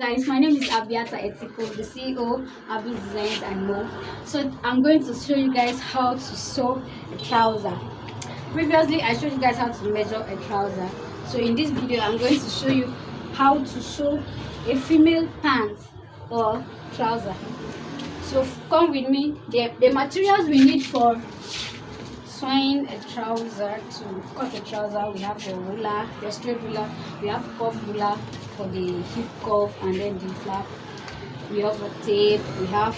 Guys, my name is Abiata Etiko, the CEO, Abby Designs and more. So I'm going to show you guys how to sew a trouser. Previously, I showed you guys how to measure a trouser. So in this video, I'm going to show you how to sew a female pants or trouser. So come with me. The materials we need for sewing a trouser, to cut a trouser, we have the ruler, the straight ruler, we have cuff ruler for the hip cuff and then the flap, we have a tape, we have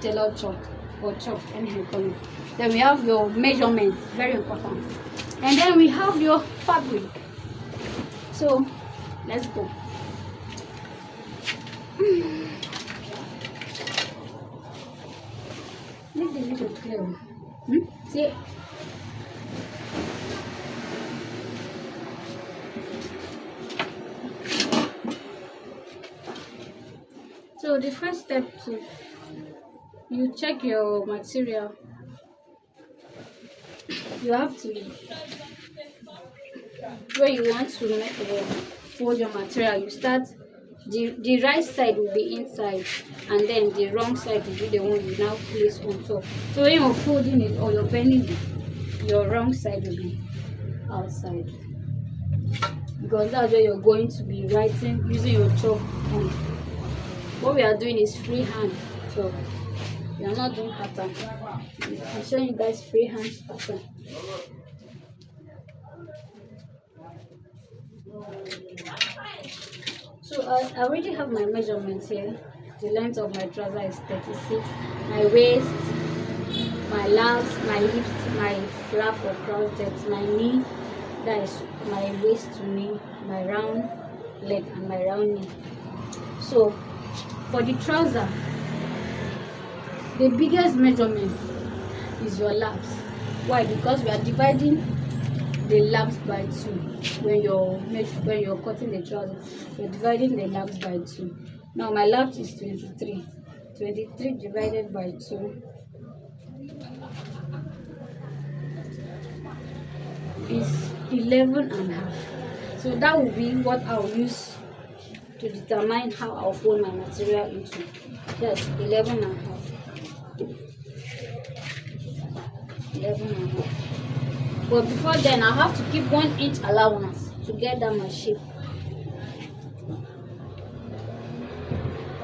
tailor chalk or chalk, anything you call it. Then we have your measurements, very important, and then we have your fabric. So let's go. Make the video clear. See. So the first step to you check your material. You have to, where you want to make fold your material, you start the right side will be inside and then the wrong side will be the one you now place on top. So when you're folding it or you're bending it, your wrong side will be outside, because that's where you're going to be writing using your chalk pen. What we are doing is freehand, so we are not doing pattern. I'm showing you guys freehand pattern. So I already have my measurements here. The length of my trouser is 36. My waist, my laps, my hips, my flap or cross depth, my knee, that is my waist to knee, my round leg and my round knee. So for the trouser, the biggest measurement is your laps. Why? Because we are dividing the laps by 2. When you're cutting the trouser, you're dividing the laps by 2. Now my laps is 23. 23 divided by 2 is 11 and a half. So that will be what I'll use to determine how I'll fold my material into. That's 11 and a half. 11 and a half. But before then, I have to keep 1 inch allowance to get that my shape.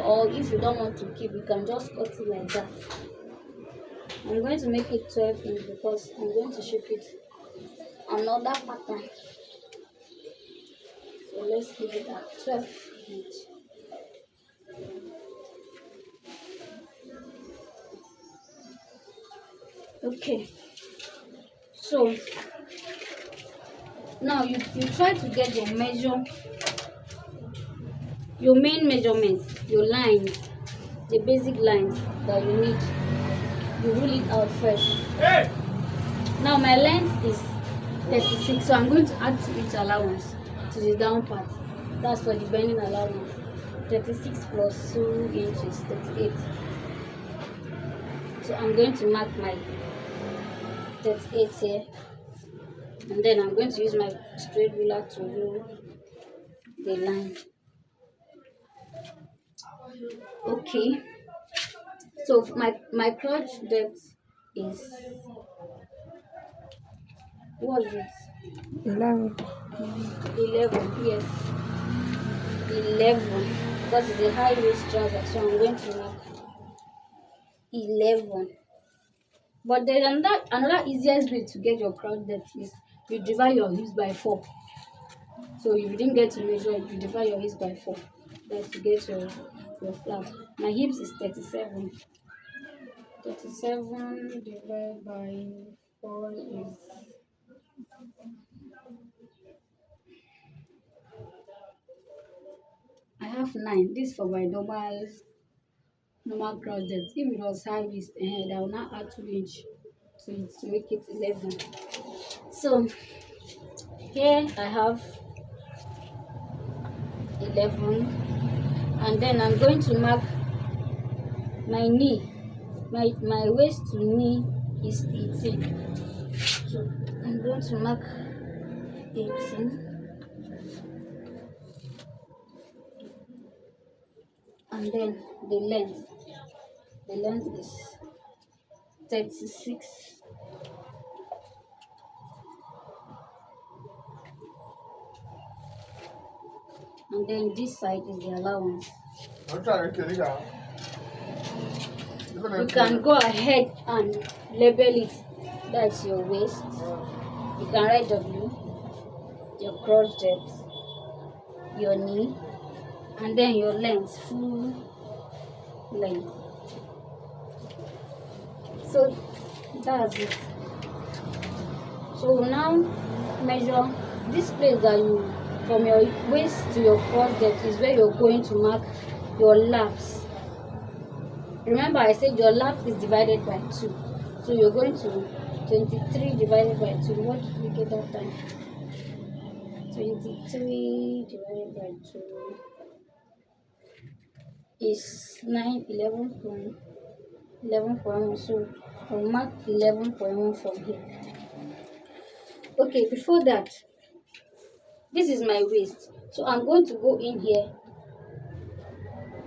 Or if you don't want to keep, you can just cut it like that. I'm going to make it 12 inch because I'm going to shape it another pattern. So let's leave it at 12 inch. Okay. So now you try to get your main measurements, your lines, the basic lines that you need. You rule it out first. Hey! Now my length is 36, so I'm going to add to each allowance to the down part. That's for the bending allowance. 36 plus 2 inches, 38. So I'm going to mark my 38 here, and then I'm going to use my straight ruler to rule the line. Okay, so my crotch depth is, what is it? 11. 11, yes, 11, because it's a high waist trouser, so I'm going to mark 11. But there's another easiest way to get your crotch depth is you divide your hips by 4. So if you didn't get to measure it, you divide your hips by 4. That's to get your flap. My hips is 37. 37 divided by 4 is, I have 9. This for my normal crotch depth. If it was high waist, I will now add 2 inch to make it 11. So here I have 11, and then I'm going to mark my knee. My waist to knee is 18. So I'm going to mark 18. And then the length is 36. And then this side is the allowance. You can go ahead and label it. That's your waist. You can write W, your crotch depth, your knee, and then your length, full length. So that's it. So we'll now measure this place that you, from your waist to your crotch depth, is where you're going to mark your laps. Remember, I said your lap is divided by 2. So you're going to 23 divided by 2. What did we get that time? 23 divided by 2 is 9, 11.1. So we'll mark 11.1 from here. Okay, before that, this is my waist. So I'm going to go in here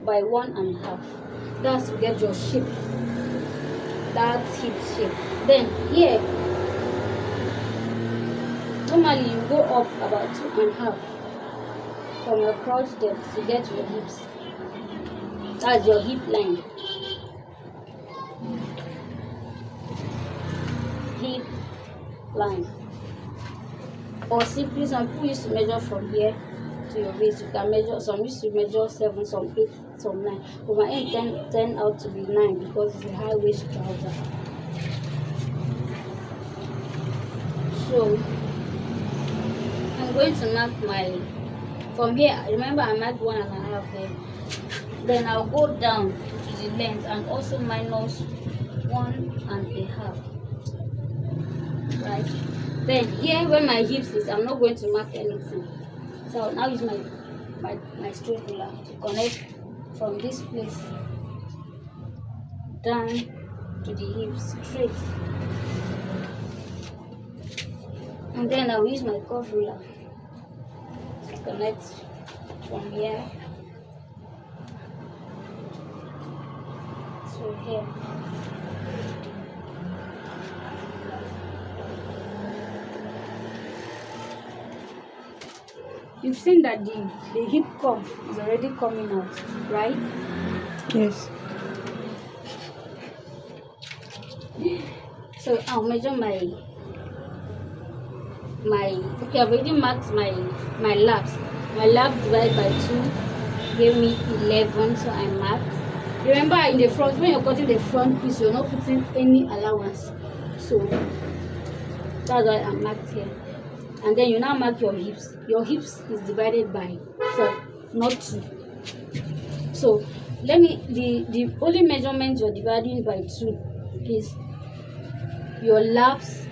by 1.5. That's to get your shape. That's hip shape. Then here, normally you go up about 2.5 from your crotch depth to get your hips. That's your hip line. Hip line. Or simply, some people used to measure from here to your waist. You can measure, some used to measure 7, some 8, some 9. But my end turned out to be 9 because it's a high waist trouser. So I'm going to mark my, from here, remember I marked 1.5 here. Then I'll go down to the length and also minus 1.5. Right? Then here where my hips is, I'm not going to mark anything. So I'll now use my straight ruler to connect from this place down to the hips straight. And then I'll use my curve ruler to connect from here to here. You've seen that the hip curve is already coming out, right? Yes. So I'll measure my okay, I've already marked my laps. My lap divided by 2 gave me 11, so I marked. Remember, in the front, when you're cutting the front piece, you're not putting any allowance. So that's why I marked here. And then you now mark your hips. Your hips is divided by 4, not 2. So let me, the only measurement you're dividing by 2 is your laps,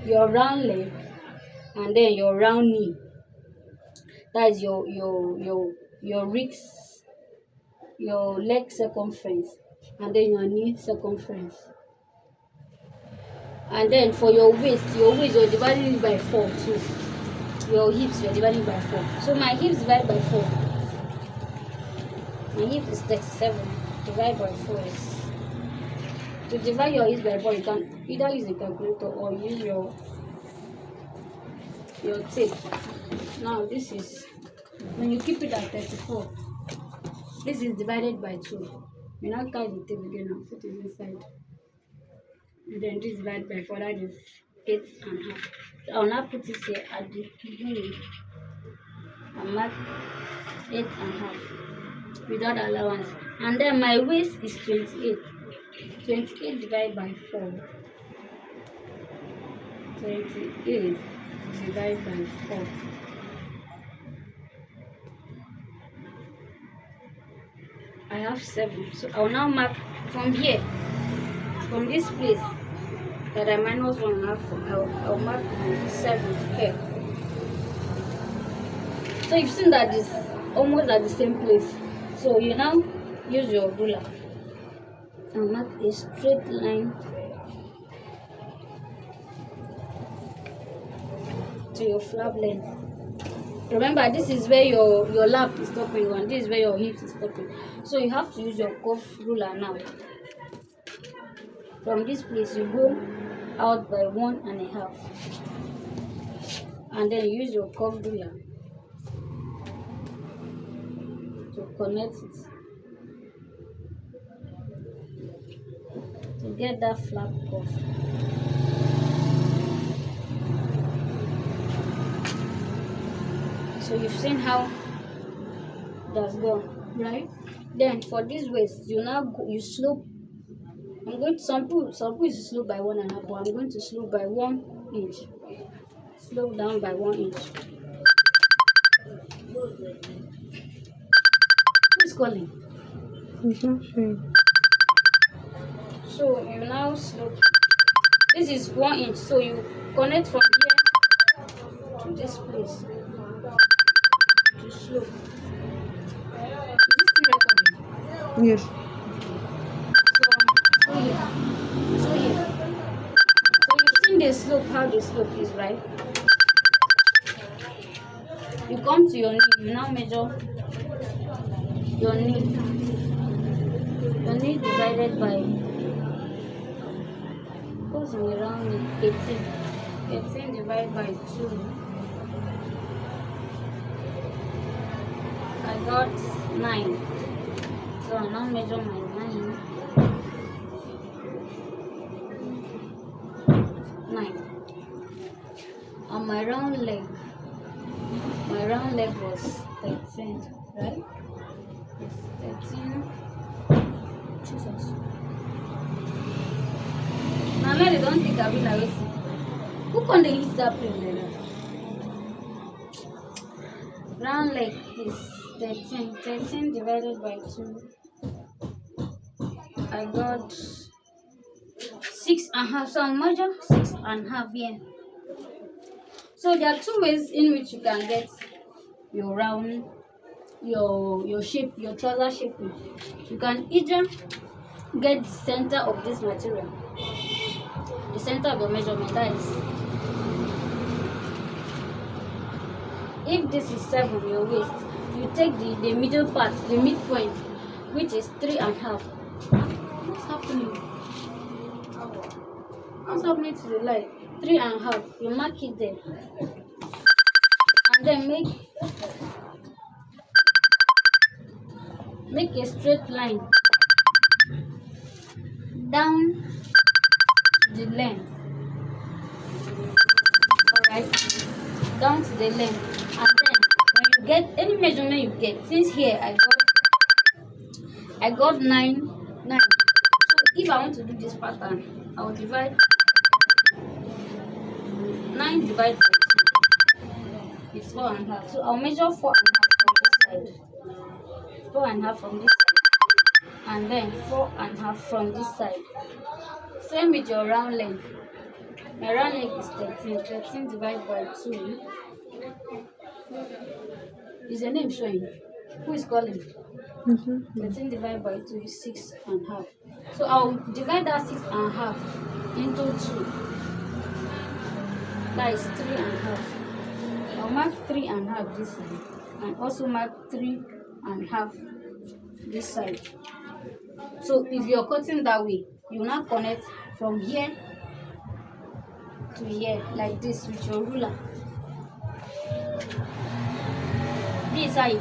your round leg, and then your round knee. That is your wrist, your leg circumference, and then your knee circumference. And then for your waist you're dividing it by 4 too. Your hips, you're dividing by 4. So my hips divided by 4. My hip is 37. Divide by 4 is, to divide your hips by 4, you can either use a calculator or use your tape. Now this is, when you keep it at 34, this is divided by 2. You now count the tape again and put it inside. And then this divided by 4, that is 8.5. So I'll now put it here at the beginning. I'll mark 8.5 without allowance. And then my waist is 28. 28 divided by 4. 28 divided by 4. I have 7. So I'll now mark from here, from this place that I minus 1.5 from, I'll mark my 7 here. So you've seen that it's almost at the same place. So you now use your ruler and mark a straight line to your flap length. Remember, this is where your lap is stopping and this is where your hips is stopping. So you have to use your curve ruler now. From this place you go out by 1.5, and then use your curve ruler to connect it to get that flap off. So you've seen how that's gone, right? Then for this waist, you now go, you slope. I'm going to some people is slope by 1.5, but I'm going to slope by 1 inch. Slope down by 1 inch. Who's calling? It's not sure. So you now slope. This is 1 inch, so you connect from here to this place to slope. Is this still recording? Yes. So here. So here. So you've seen the slope, how the slope is, right? You come to your knee, you now measure your knee. Your knee divided by, what's in around knee? 18. 18 divided by 2. I got 9. So I now measure my 9. On my round leg was 13, right? It's 13. Jesus. Now they don't think I will like it. Who can they use that place like that? Round leg is 13. 13 divided by 2. I got 6.5. So I'll measure 6.5 here. So there are two ways in which you can get your round, your shape, your trouser shape. You can either get the center of this material, the center of your measurement. That is, if this is 7, your waist, you take the middle part, the midpoint, which is 3.5. What's happening? What's happening to the light? 3.5. You mark it there, and then make a straight line down the length. Alright, down to the length, and then when you get any measurement you get, since here I got 9. So if I want to do this pattern, I will divide 9 divided by 2 is 4.5. So I'll measure 4.5 from this side, 4.5 from this side, and then 4.5 from this side. Same with your round length. My round leg is 13. 13 divided by 2. Is the name showing? Who is calling? 13 divided by 2 is 6.5. So I'll divide that 6.5 into 2. That is 3.5. I'll mark 3.5 this side and also mark 3.5 this side. So if you're cutting that way, you now connect from here to here like this with your ruler. This is how you